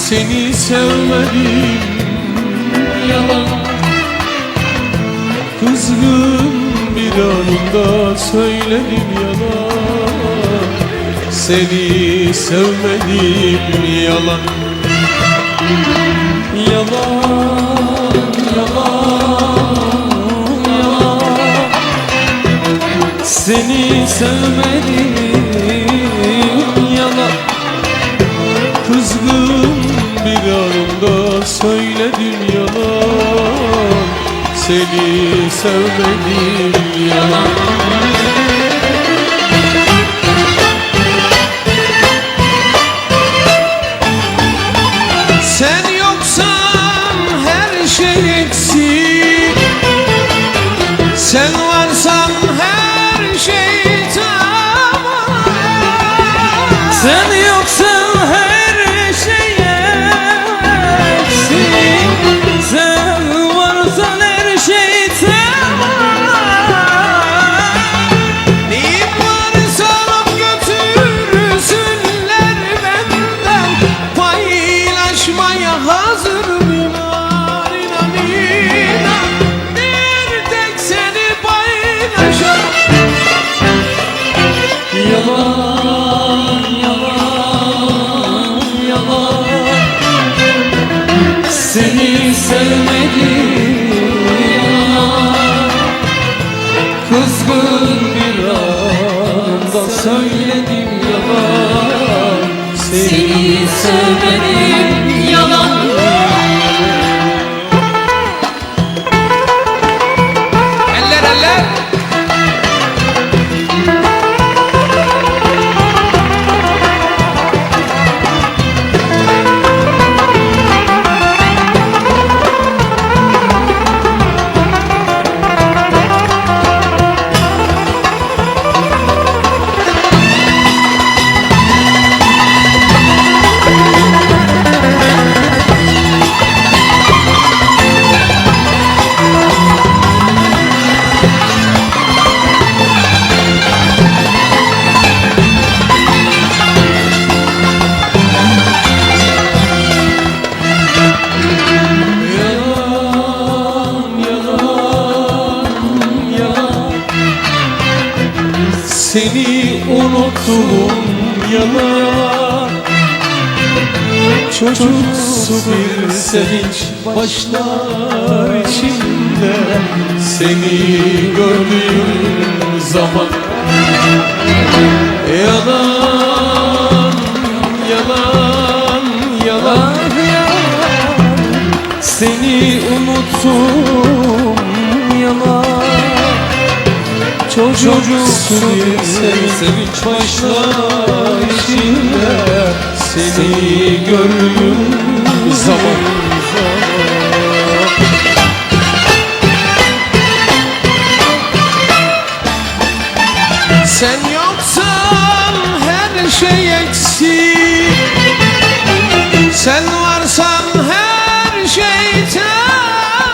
Seni sevmedim yalan. Kızgın bir anında söyledim yalan. Seni sevmedim yalan. Yalan, yalan, yalan. Seni sevmedim yalan. Kızgın bir anında söyledim yalan. Seni sevmedim yalan. Sen yoksan her şey eksik. Sen varsan her şey tamam. Sen yoksan her şey eksik. Sen varsan her şey tamam. Neyim varsa alıp götürsünler benden. Paylaşmaya hazırım inan, inan, inan. Bir tek seni paylaşamam. Yalan, yalan, yalan. Seni sevmedim yalan. Kızgın bir anda söyledim yalan. Seni sevmedim yalan. Eller eller. Seni unuttum yalan. Çocuksu bir sevinç başlar içimde. Seni gördüğüm zaman. Yalan, yalan, yalan, yalan. Seni unuttum yalan. Çocuksu bir sevinç başlar içimde. Seni gördüğüm zaman. Sen yoksan her şey eksik. Sen varsan her şey tamam.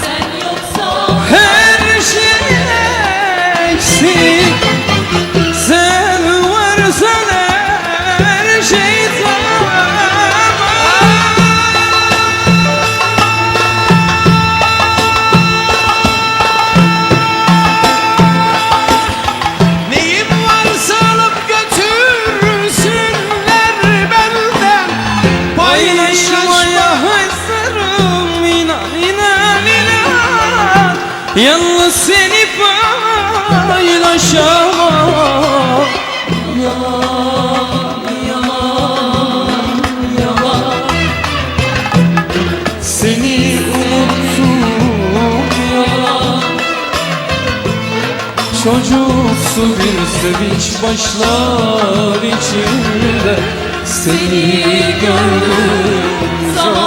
Sen yoksan her şey eksik. Sen varsan her şey tamam. Neyim varsa alıp götürsünler benden. Paylaşmaya hazırım inan, inan, inan. Yalnız seni paylaşamam. Yalan, yalan, yalan. Seni unuttum yalan. Çocuksu bir sevinç başlar içimde. Seni gördüm zaman.